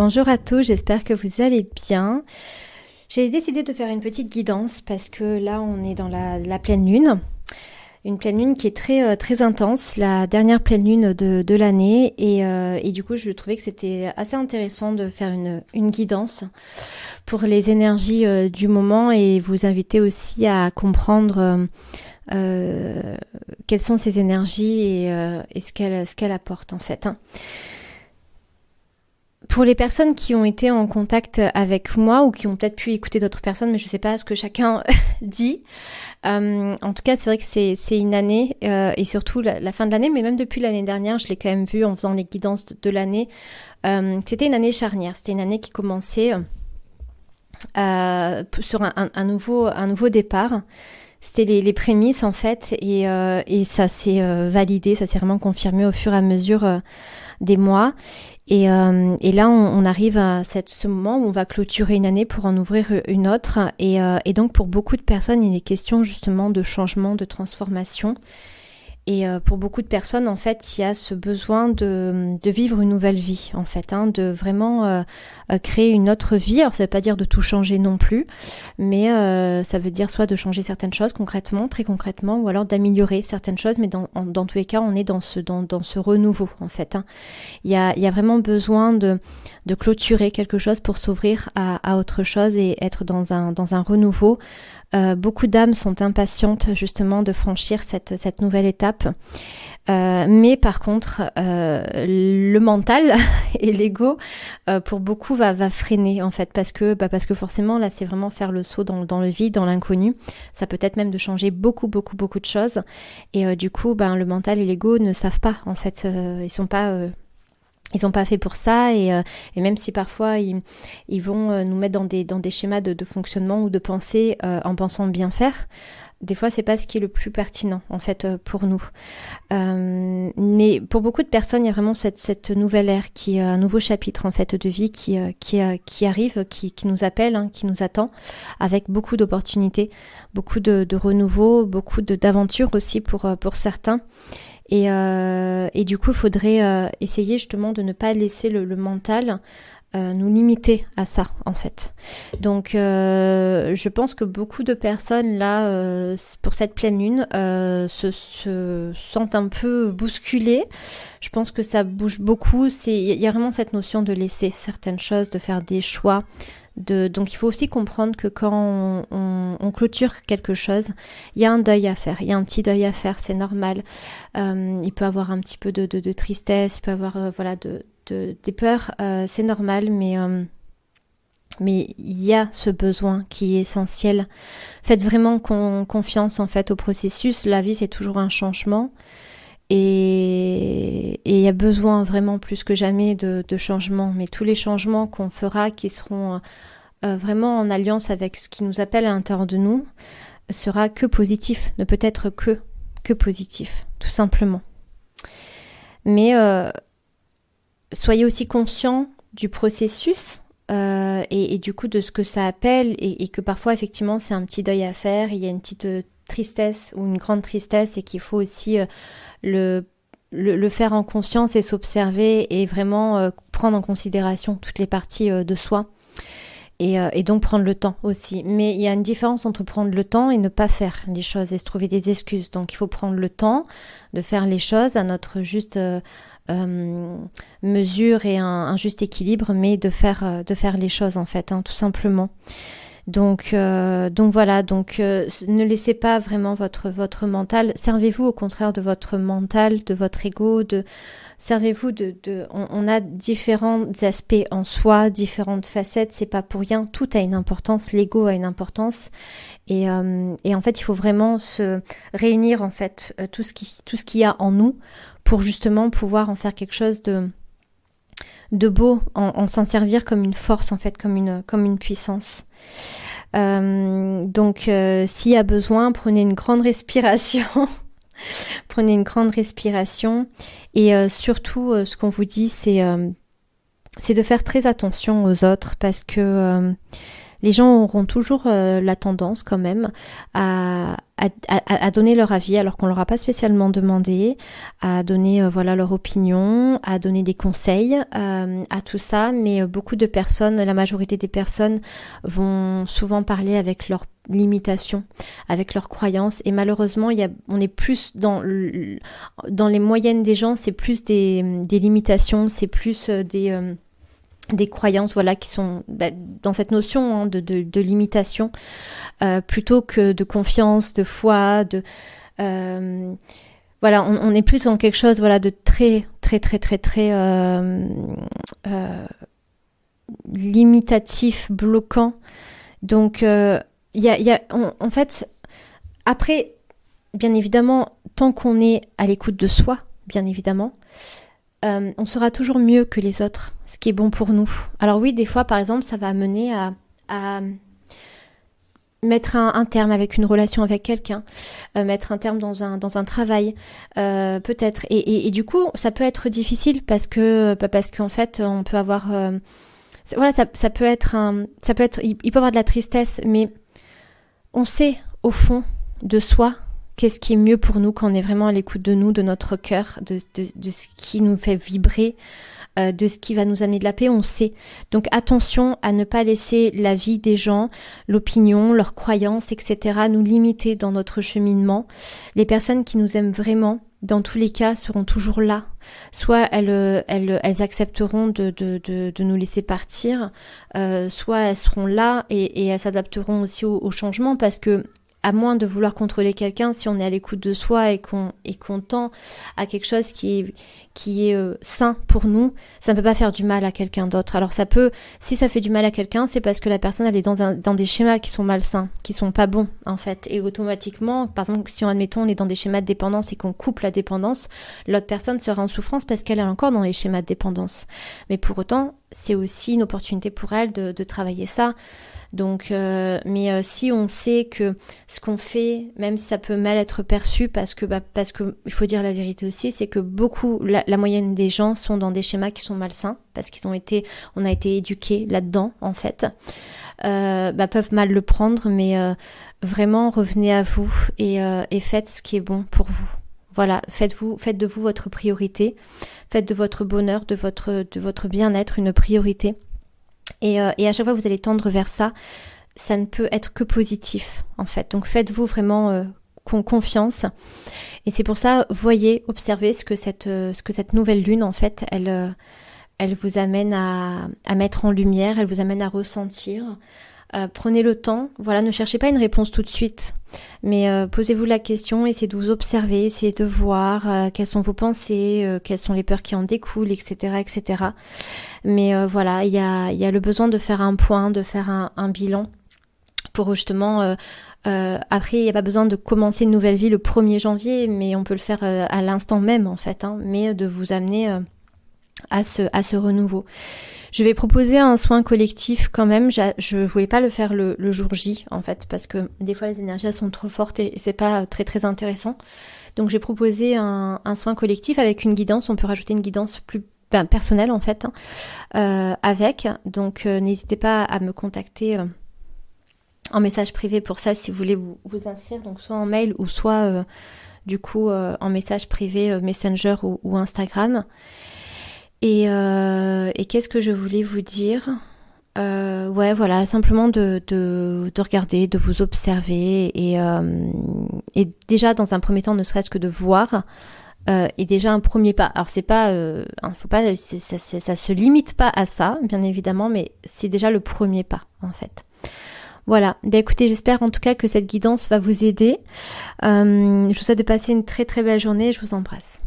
Bonjour à tous, j'espère que vous allez bien. J'ai décidé de faire une petite guidance parce que là on est dans la pleine lune. Une pleine lune qui est très intense, la dernière pleine lune de l'année et du coup je trouvais que c'était assez intéressant de faire une guidance pour les énergies du moment et vous inviter aussi à comprendre quelles sont ces énergies et ce qu'elles apportent en fait. Pour les personnes qui ont été en contact avec moi ou qui ont peut-être pu écouter d'autres personnes, mais je ne sais pas ce que chacun dit. En tout cas, c'est vrai que c'est une année et surtout la fin de l'année, mais même depuis l'année dernière, je l'ai quand même vu en faisant les guidances de l'année. C'était une année charnière, c'était une année qui commençait sur un nouveau départ. C'était les prémices en fait et ça s'est validé, ça s'est vraiment confirmé au fur et à mesure des mois. Et là, on arrive à ce moment où on va clôturer une année pour en ouvrir une autre. Et donc, pour beaucoup de personnes, il est question justement de changement, de transformation. Et pour beaucoup de personnes, en fait, il y a ce besoin de vivre une nouvelle vie, en fait, de vraiment créer une autre vie. Alors, ça ne veut pas dire de tout changer non plus, mais ça veut dire soit de changer certaines choses concrètement, très concrètement, ou alors d'améliorer certaines choses. Mais dans tous les cas, on est dans ce renouveau, en fait. Il y a vraiment besoin de clôturer quelque chose pour s'ouvrir à autre chose et être dans un renouveau. Beaucoup d'âmes sont impatientes justement de franchir cette nouvelle étape. Mais par contre, le mental et l'ego, pour beaucoup, va freiner en fait, parce que forcément, là, c'est vraiment faire le saut dans le vide, dans l'inconnu. Ça peut être même de changer beaucoup de choses. Et du coup, le mental et l'ego ne savent pas, en fait. Ils sont pas faits pour ça et même si parfois ils vont nous mettre dans des schémas de fonctionnement ou de pensée en pensant bien faire, des fois c'est pas ce qui est le plus pertinent en fait pour nous. Mais pour beaucoup de personnes, il y a vraiment cette nouvelle ère qui est un nouveau chapitre en fait de vie qui arrive, qui nous appelle, qui nous attend, avec beaucoup d'opportunités, beaucoup de renouveau, beaucoup d'aventures aussi pour certains. Et du coup, il faudrait essayer justement de ne pas laisser le mental nous limiter à ça, en fait. Donc, je pense que beaucoup de personnes, là, pour cette pleine lune, se sentent un peu bousculées. Je pense que ça bouge beaucoup. Il y a vraiment cette notion de laisser certaines choses, de faire des choix. Donc il faut aussi comprendre que quand on clôture quelque chose, il y a un deuil à faire, il y a un petit deuil à faire, c'est normal. Il peut avoir un petit peu de tristesse, il peut avoir des peurs, c'est normal, mais il y a ce besoin qui est essentiel. Faites vraiment confiance en fait au processus. La vie, c'est toujours un changement. Et il y a besoin vraiment plus que jamais de changements. Mais tous les changements qu'on fera qui seront vraiment en alliance avec ce qui nous appelle à l'intérieur de nous sera que positif, ne peut être que positif, tout simplement. Mais soyez aussi conscients du processus et du coup de ce que ça appelle et que parfois effectivement c'est un petit deuil à faire, il y a une petite tristesse ou une grande tristesse et qu'il faut aussi le faire en conscience et s'observer et vraiment prendre en considération toutes les parties de soi et donc prendre le temps aussi. Mais il y a une différence entre prendre le temps et ne pas faire les choses et se trouver des excuses. Donc il faut prendre le temps de faire les choses à notre juste mesure et un juste équilibre, mais de faire les choses en fait, tout simplement. Donc voilà, ne laissez pas vraiment votre mental, servez-vous au contraire de votre mental, de votre ego, servez-vous on a différents aspects en soi, différentes facettes, c'est pas pour rien, tout a une importance, l'ego a une importance et en fait il faut vraiment se réunir en fait tout ce qu'il y a en nous pour justement pouvoir en faire quelque chose de beau, en s'en servir comme une force en fait, comme une puissance. Donc s'il y a besoin, prenez une grande respiration. Prenez une grande respiration et surtout ce qu'on vous dit c'est de faire très attention aux autres parce que les gens auront toujours la tendance quand même à à donner leur avis alors qu'on leur a pas spécialement demandé, à donner leur opinion, à donner des conseils, à tout ça. Mais beaucoup de personnes, la majorité des personnes vont souvent parler avec leurs limitations, avec leurs croyances. Et malheureusement, on est plus dans les moyennes des gens, c'est plus des limitations, c'est plus des croyances qui sont dans cette notion de limitation plutôt que de confiance, de foi, on est plus dans quelque chose de très très très très très limitatif, bloquant. Donc en fait, après, bien évidemment, tant qu'on est à l'écoute de soi, bien évidemment, on sera toujours mieux que les autres, ce qui est bon pour nous. Alors oui, des fois, par exemple, ça va mener à mettre un terme avec une relation avec quelqu'un, mettre un terme dans un travail, peut-être. Et du coup, ça peut être difficile parce qu'en fait, on peut avoir, ça peut être il peut y avoir de la tristesse, mais on sait au fond de soi qu'est-ce qui est mieux pour nous quand on est vraiment à l'écoute de nous, de notre cœur, de ce qui nous fait vibrer, de ce qui va nous amener de la paix, on sait. Donc attention à ne pas laisser la vie des gens, l'opinion, leurs croyances, etc. nous limiter dans notre cheminement. Les personnes qui nous aiment vraiment, dans tous les cas, seront toujours là. Soit elles accepteront de nous laisser partir, soit elles seront là et elles s'adapteront aussi au changement, parce que à moins de vouloir contrôler quelqu'un, si on est à l'écoute de soi et qu'on tend à quelque chose qui est sain pour nous, ça ne peut pas faire du mal à quelqu'un d'autre. Alors si ça fait du mal à quelqu'un, c'est parce que la personne elle est dans des schémas qui sont malsains, qui sont pas bons en fait. Et automatiquement, par exemple, si on est dans des schémas de dépendance et qu'on coupe la dépendance, l'autre personne sera en souffrance parce qu'elle est encore dans les schémas de dépendance. Mais pour autant, c'est aussi une opportunité pour elle de travailler ça. Donc, si on sait que ce qu'on fait, même si ça peut mal être perçu, parce que il faut dire la vérité aussi, c'est que beaucoup, la moyenne des gens sont dans des schémas qui sont malsains, parce on a été éduqués là-dedans en fait, peuvent mal le prendre, mais vraiment revenez à vous et faites ce qui est bon pour vous. Voilà, faites de vous votre priorité, faites de votre bonheur, de votre bien-être une priorité. Et à chaque fois que vous allez tendre vers ça, ça ne peut être que positif en fait. Donc faites-vous vraiment confiance. Et c'est pour ça, voyez, observez ce que cette nouvelle lune en fait, elle vous amène à mettre en lumière, elle vous amène à ressentir. Prenez le temps, ne cherchez pas une réponse tout de suite, mais posez-vous la question, essayez de vous observer, essayez de voir quelles sont vos pensées, quelles sont les peurs qui en découlent, etc., etc. Mais il y a le besoin de faire un point, de faire un bilan pour justement après il n'y a pas besoin de commencer une nouvelle vie le 1er janvier, mais on peut le faire à l'instant même en fait, mais de vous amener à ce renouveau. Je vais proposer un soin collectif quand même. Je voulais pas le faire le jour J en fait, parce que des fois les énergies sont trop fortes et c'est pas très très intéressant. Donc j'ai proposé un soin collectif avec une guidance. On peut rajouter une guidance plus personnelle en fait avec. Donc n'hésitez pas à me contacter en message privé pour ça si vous voulez vous inscrire. Donc soit en mail ou soit en message privé Messenger ou Instagram. Et qu'est-ce que je voulais vous dire ? Simplement de regarder, de vous observer et déjà dans un premier temps, ne serait-ce que de voir, est déjà un premier pas. Alors c'est pas, faut pas, ça se limite pas à ça, bien évidemment, mais c'est déjà le premier pas en fait. Voilà, écoutez, j'espère en tout cas que cette guidance va vous aider. Je vous souhaite de passer une très très belle journée et je vous embrasse.